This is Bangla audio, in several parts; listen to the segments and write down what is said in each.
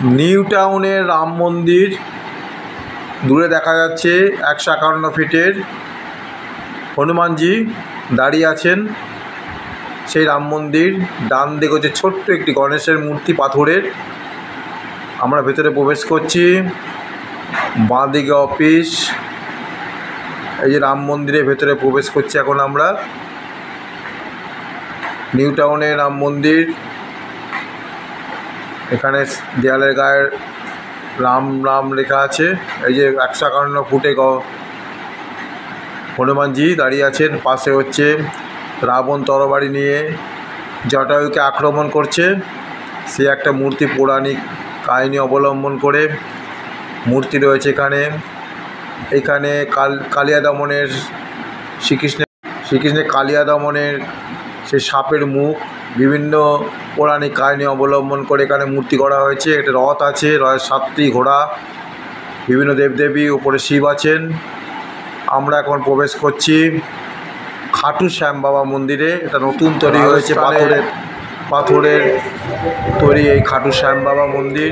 নিউ টাউনের রাম মন্দির দূরে দেখা যাচ্ছে 151 ফিটের হনুমানজি দাঁড়িয়ে আছেন। সেই রাম মন্দির ডান দিকে হচ্ছে ছোট্ট একটি গণেশের মূর্তি পাথরের। আমরা ভেতরে প্রবেশ করছি। বাঁ দিকে অফিস। এই যে রাম মন্দিরের ভেতরে প্রবেশ করছি এখন আমরা। নিউ টাউনের রাম মন্দির। এখানে দেয়ালের গায়ে রাম রাম লেখা আছে। এই যে 151 ফুটে হনুমানজি দাঁড়িয়ে আছেন। পাশে হচ্ছে রাবণ তরবারি নিয়ে জটায়ুকে আক্রমণ করছে। সে একটা মূর্তি পৌরাণিক কাহিনী অবলম্বন করে মূর্তি রয়েছে এখানে। এখানে কালিয়া দমনের শ্রীকৃষ্ণের কালিয়া দমনের সে সাপের মুখ বিভিন্ন পৌরাণিক কাহিনী অবলম্বন করে এখানে মূর্তি করা হয়েছে। একটা রথ আছে, রথের 7টি ঘোড়া, বিভিন্ন দেবদেবী, উপরে শিব আছেন। আমরা এখন প্রবেশ করছি খাটু শ্যাম বাবা মন্দিরে। এটা নতুন তৈরি হয়েছে, পাথরের তৈরি এই খাটু শ্যাম বাবা মন্দির।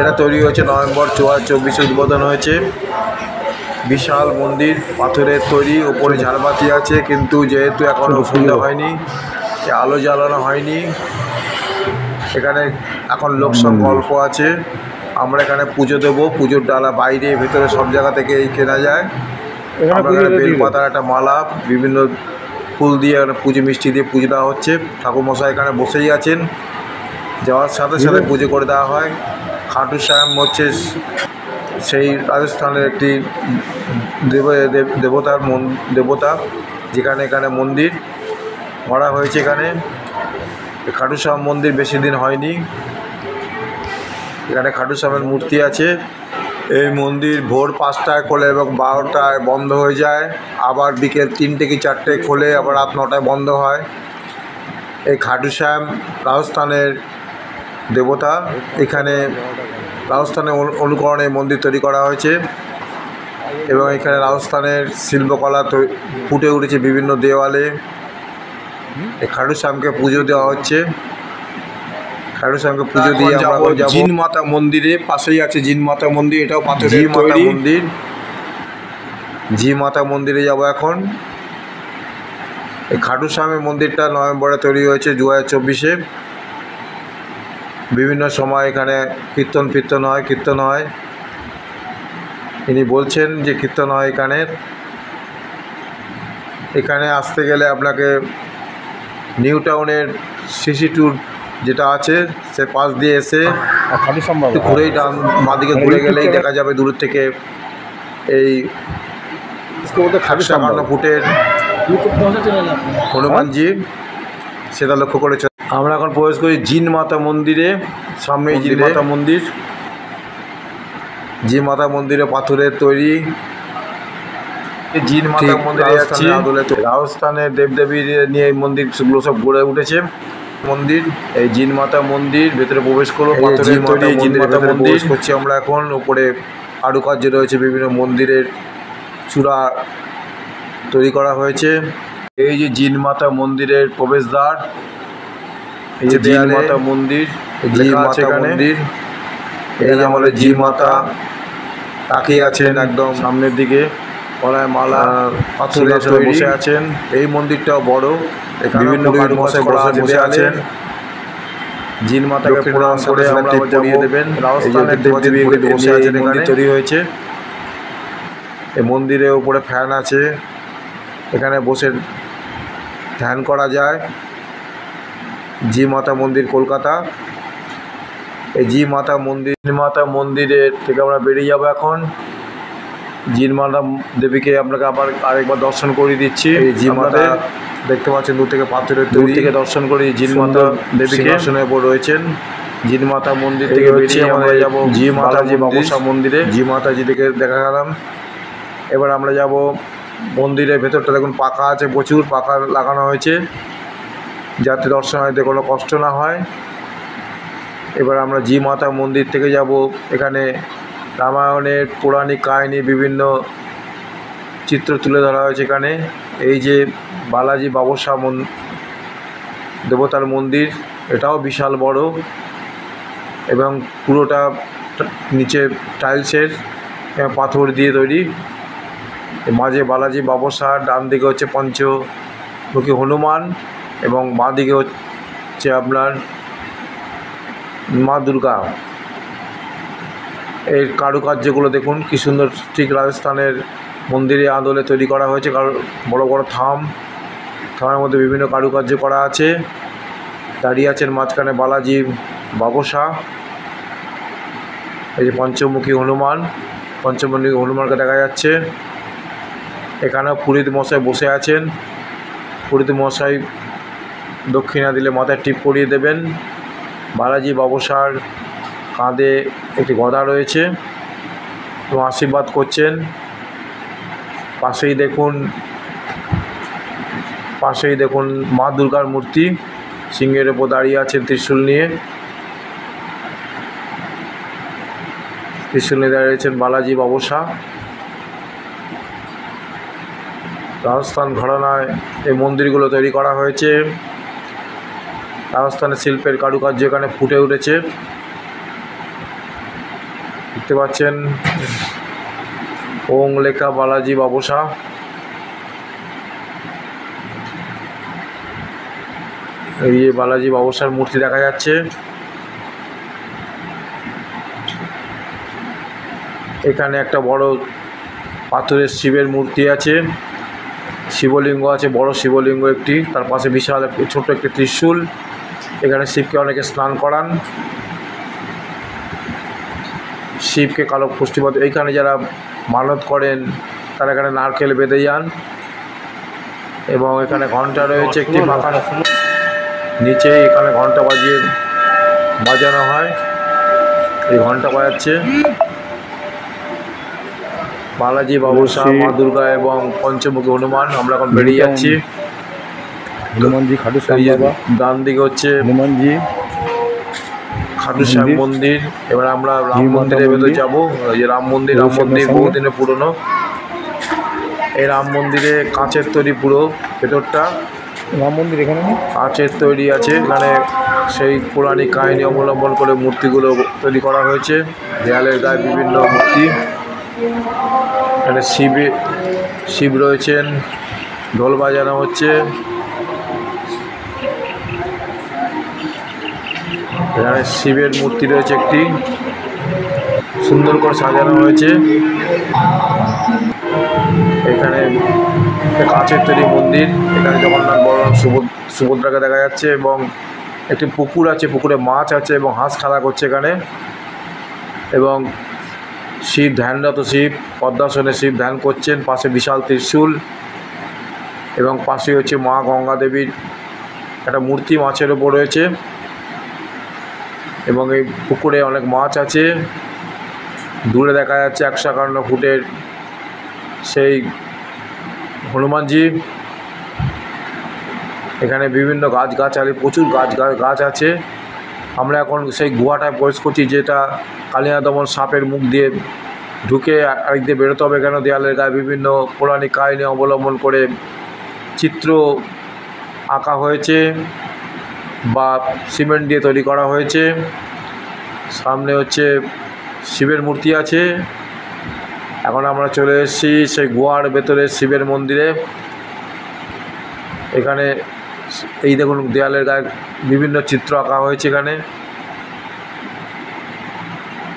এটা তৈরি হয়েছে নভেম্বর 2024 উদ্বোধন হয়েছে। বিশাল মন্দির, পাথরের তৈরি, ওপরে ঝাড়বাতি আছে, কিন্তু যেহেতু এখনও সন্ধ্যা হয়নি, আলো জ্বালানো হয়নি। এখানে এখন লোকসংখ্যা অল্প আছে। আমরা এখানে পুজো দেবো। পুজোর ডালা বাইরে ভেতরে সব জায়গা থেকে কেনা যায়। আমরা এখানে বেলপাতার একটা মালা, বিভিন্ন ফুল দিয়ে এখানে পুজো, মিষ্টি দিয়ে পুজো দেওয়া হচ্ছে। ঠাকুরমশাই এখানে বসেই আছেন, যাওয়ার সাথে সাথে পুজো করে দেওয়া হয়। খাটু শ্যাম হচ্ছে সেই রাজস্থানের একটি দেবতা, যেখানে এখানে মন্দির গড়া হয়েছে। এখানে খাটু শ্যাম মন্দির বেশি দিন হয়নি। এখানে খাটু শ্যামের মূর্তি আছে। এই মন্দির ভোর 5টায় খোলে এবং 12টায় বন্ধ হয়ে যায়। আবার বিকেল 3টে কি 4টে খোলে, আবার রাত 9টায় বন্ধ হয়। এই খাটু শ্যাম রাজস্থানের দেবতা। এখানে রাজস্থানের অনুকরণে মন্দির তৈরি করা হয়েছে এবং এখানে রাজস্থানের শিল্পকলা ফুটে উঠেছে বিভিন্ন দেওয়ালে। এই খাটু শ্যামকে পুজো দেওয়া হচ্ছে। খাটু শ্যামকে পুজো দিয়ে আমরা যাব জিন মাতা মন্দিরে। পাশেই আছে জিন মাতা মন্দির, এটাও পাথরের তৈরি মন্দির। জি মাতা মন্দিরে যাব এখন। এই খাটু শ্যামের মন্দিরটা নভেম্বরে তৈরি হয়েছে 2024-এ। বিভিন্ন সময় এখানে কীর্তন হয়। ইনি বলছেন যে কীর্তন হয় এখানে আসতে গেলে আপনাকে নিউ টাউনের সিসি ট্যুর যেটা আছে সে পাশ দিয়ে এসে ঘুরেই ডান বাঁদিকে ঘুরে গেলেই দেখা যাবে দূর থেকে এই 151 ফুটের হনুমানজি, সেটা লক্ষ্য করে। আমরা এখন প্রবেশ করি জিন মাতা মন্দিরে। সামনে জিন মাতা মন্দির। জিন মাতা মন্দিরে পাথরের তৈরি। জিন মাতা মন্দিরে যাচ্ছি। রাজস্থানের দেবদেবী নিয়ে এই মন্দিরগুলো সব গড়ে উঠেছে। মন্দির এই জিন মাতা মন্দির, ভেতরে প্রবেশ করবো। পাথরের তৈরি জিন মাতা মন্দির করছি আমরা এখন। উপরে কারুকার্য রয়েছে, বিভিন্ন মন্দিরের চূড়া তৈরি করা হয়েছে। এই যে জিন মাতা মন্দিরের প্রবেশদ্বার, এই যে জিন মাতা মন্দির, জি মাতা মন্দির। এখানে আমাদের জি মাতা তাকিয়ে আছেন একদম সামনের দিকে, গলায় মালা, পাথরের তৈরি বসে আছেন। এই মন্দিরটাও বড়, বিভিন্ন মশাই বসে আছেন। জিন মাতাকে প্রণাম করে আমরা পরিয়ে দেবেন। রাজস্থানের দেবদেবী বসে আছেন, এখানে তৈরি হয়েছে। এই মন্দিরের উপরে ফ্যান আছে, এখানে বসে ধ্যান করা যায়। জি মাতা মন্দির, কলকাতা। এই জি মাতা মন্দিরের থেকে আমরা বেরিয়ে যাব এখন। জিন মাতা দেবীকে আপনাকে আরেকবার দর্শন করিয়ে দিচ্ছি। এই জি মাতা দেখতে পাচ্ছেন দূর থেকে পাথরের তৈরি থেকে দর্শন করি। জিন মাতা দেবীকে সিংহাসনের উপর রয়েছেন। জিন মাতা মন্দির থেকে বেরিয়ে আমরা যাব জি মাতাজি বাবসা মন্দিরে। জি মাতাজি থেকে দেখা গেলাম। এবার আমরা যাব মন্দিরের ভেতরটা। দেখুন পাখা আছে, প্রচুর পাখা লাগানো হয়েছে যাতে দর্শনার্থীদের কোনো কষ্ট না হয়। এবার আমরা জি মাতা মন্দির থেকে যাব। এখানে রামায়ণের পৌরাণিক কাহিনী, বিভিন্ন চিত্র তুলে ধরা হয়েছে এখানে। এই যে বালাজি বাবসা দেবতার মন্দির, এটাও বিশাল বড়। এবং পুরোটা নিচে টাইলসের পাথর দিয়ে তৈরি। মাঝে বালাজি বাবসা, ডান দিকে হচ্ছে পঞ্চমুখী হনুমান এবং বাঁ দিকে হচ্ছে আপনার মা দুর্গা। এর কারুকার্যগুলো দেখুন কি সুন্দর, ঠিক রাজস্থানের মন্দিরে আদলে তৈরি করা হয়েছে। বড় বড় থামের মধ্যে বিভিন্ন কারুকার্য করা আছে। দাঁড়িয়ে আছেন মাঝখানে বালাজি বাবসা। এই যে পঞ্চমুখী হনুমানকে দেখা যাচ্ছে। এখানেও পুরোহিত মশাই বসে আছেন। পুরোহিত মশাই দক্ষিণা দিলে মাথায় টিপ পরিয়ে দেবেন। বালাজি বাবসার কাঁধে একটি গদা রয়েছে এবং আশীর্বাদ করছেন। পাশেই দেখুন মা দুর্গার মূর্তি, সিংহের ওপর দাঁড়িয়ে আছেন ত্রিশূল নিয়ে দাঁড়িয়ে আছেন বালাজি বাবসা। রাজস্থান ঘরানায় এই মন্দিরগুলো তৈরি করা হয়েছে। রাজস্থানের শিল্পের কারুকার্য এখানে ফুটে উঠেছে। দেখতে পাচ্ছেন ওং লেখা বালাজি বাবসা। এই যে বালাজি বাবসার মূর্তি দেখা যাচ্ছে। এখানে একটা বড় পাথরের শিবের মূর্তি আছে, শিবলিঙ্গ আছে, বড় শিবলিঙ্গ একটি, তার পাশে বিশাল ছোট্ট একটি ত্রিশূল। এখানে শিবকে অনেকে স্নান করান, শিবকে কালো পুষ্টিপদ। এইখানে যারা মানত করেন তারা এখানে নারকেল বেঁধে যান এবং এখানে ঘন্টা রয়েছে একটি পাকা, নিচে এখানে ঘন্টা বাজানো হয়। এই ঘন্টা বাজাচ্ছে বালাজি বাবসা, মা দুর্গা এবং পঞ্চমুখী হনুমান। আমরা এখন বেরিয়ে যাচ্ছি। হনুমানজি খাটু শ্যাম বাবা, ডান দিকে হচ্ছে হনুমানজি খাটু শ্যাম মন্দির। এবার আমরা রাম মন্দিরের ভেতরে যাবো। এই যে রাম মন্দির বহুদিনের পুরনো। এই রাম মন্দিরে কাঁচের তৈরি, পুরো ভেতরটা রাম মন্দির এখানে কাঁচের তৈরি আছে। এখানে সেই পৌরাণিক কাহিনী অবলম্বন করে মূর্তিগুলো তৈরি করা হয়েছে। দেয়ালের গায়ে বিভিন্ন মূর্তি। এখানে শিব রয়েছেন, ঢোল বাজানো হচ্ছে। এখানে শিবের মূর্তি রয়েছে একটি, সুন্দর করে সাজানো হয়েছে। এখানে কাঁচের তৈরি মন্দির। এখানে জগন্নাথ, বলরাম, সুভদ্রাকে দেখা যাচ্ছে এবং একটি পুকুর আছে, পুকুরে মাছ আছে এবং হাঁস খেলা করছে এখানে। এবং শিব ধ্যানরত, শিব পদ্মাসনে শিব ধ্যান করছেন। পাশে বিশাল ত্রিশূল এবং পাশে হচ্ছে মা গঙ্গা দেবীর একটা মূর্তি মাছের ওপর রয়েছে এবং এই পুকুরে অনেক মাছ আছে। দূরে দেখা যাচ্ছে 151 ফুটের সেই হনুমানজি। এখানে বিভিন্ন গাছগাছালি, প্রচুর গাছ আছে। আমরা এখন সেই গুহাটায় প্রবেশ করছি, যেটা কালিয়া দমন সাপের মুখ দিয়ে ঢুকে আরেক দিয়ে বেরোতে হবে। কেন দেয়ালের গায়ে বিভিন্ন পৌরাণিক কাহিনী অবলম্বন করে চিত্র আঁকা হয়েছে বা সিমেন্ট দিয়ে তৈরি করা হয়েছে। সামনে হচ্ছে শিবের মূর্তি আছে। এখন আমরা চলে এসেছি সেই গুহার ভেতরে শিবের মন্দিরে। এখানে এই দেখুন দেয়ালের গায়ে বিভিন্ন চিত্র আঁকা হয়েছে। এখানে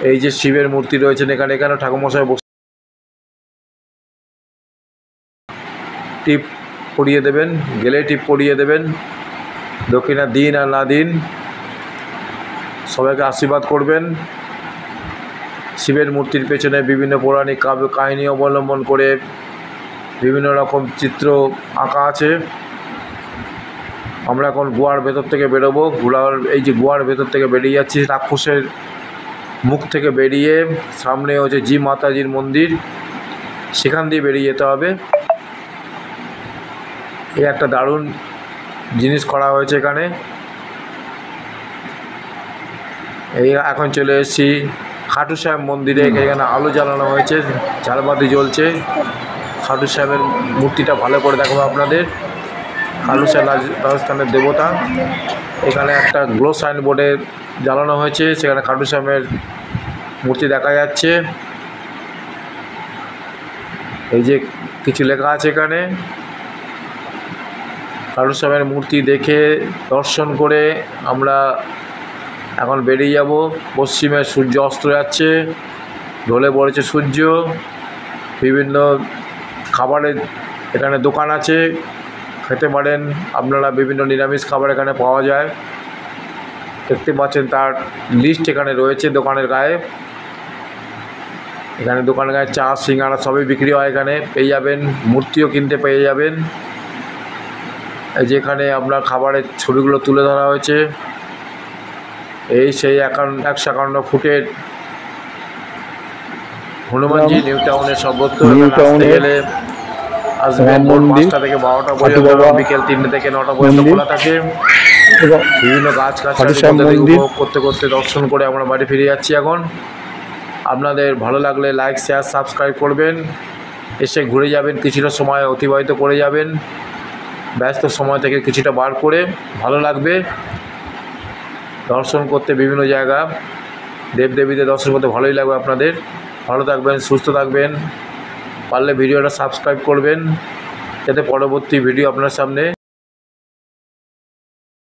এই যে শিবের মূর্তি রয়েছেন এখানে ঠাকুরমশাই টিপ পরিয়ে দেবেন, গেলে টিপ পরিয়ে দেবেন। দক্ষিণা দিন আর না দিন সবাইকে আশীর্বাদ করবেন। শিবের মূর্তির পেছনে বিভিন্ন পৌরাণিক কাহিনী অবলম্বন করে বিভিন্ন রকম চিত্র আঁকা আছে। আমরা এখন গুহার ভেতর থেকে বেরোবো। এই যে গুহার ভেতর থেকে বেরিয়ে যাচ্ছি, রাক্ষসের মুখ থেকে বেরিয়ে সামনে হচ্ছে জি মাতাজির মন্দির, সেখান দিয়ে বেরিয়ে যেতে হবে। এই একটা দারুণ জিনিস করা হয়েছে এখানে। এই এখন চলে এসেছি খাটু শ্যাম মন্দিরে। এখানে আলো জ্বালানো হয়েছে, ঝাড়বাতি জ্বলছে। খাটু শ্যামের মূর্তিটা ভালো করে দেখাবো আপনাদের। খাটু শ্যাম রাজস্থানের দেবতা। এখানে একটা গ্লো সাইনবোর্ডে জ্বালানো হয়েছে, সেখানে খাটু শ্যামের মূর্তি দেখা যাচ্ছে। এই যে কিছু লেখা আছে এখানে। খাটু শ্যামের মূর্তি দেখে দর্শন করে আমরা এখন বেরিয়ে যাব। পশ্চিমে সূর্য অস্ত যাচ্ছে, ঢলে পড়েছে সূর্য। বিভিন্ন খাবারের এখানে দোকান আছে, খেতে পারেন আপনারা। বিভিন্ন নিরামিষ খাবার এখানে পাওয়া যায়, দেখতে পাচ্ছেন তার লিস্ট এখানে রয়েছে দোকানের গায়ে। এখানে দোকানের গায়ে চা সিঙ্গারা সবই বিক্রি হয়, এখানে পেয়ে যাবেন। মূর্তিও কিনতে পেয়ে যাবেন। যেখানে আপনার খাবারের ছবিগুলো তুলে ধরা হয়েছে। এই সেই 151 ফুটের হনুমানজি, নিউ টাউনের সর্বত্র। আসতে গেলে আসবেন ভোর 5টা থেকে 12টা পর্যন্ত, বিকেল 3টে থেকে 9টা পর্যন্ত খোলা থাকে। বিভিন্ন গাছগাছালি উপভোগ করতে করতে দর্শন করে আমরা বাড়ি ফিরে যাচ্ছি এখন। আপনাদের ভালো লাগলে লাইক শেয়ার সাবস্ক্রাইব করবেন, এসে ঘুরে যাবেন, কিছুটা সময় অতিবাহিত করে যাবেন। ব্যস্ত সময় থেকে কিছুটা বার করে ভালো লাগবে দর্শন করতে। বিভিন্ন জায়গা দেবদেবীদের দর্শন করতে ভালোই লাগবে আপনাদের। ভালো থাকবেন, সুস্থ থাকবেন। পারলে ভিডিওটা সাবস্ক্রাইব করবেন, যাতে পরবর্তী ভিডিও আপনার সামনে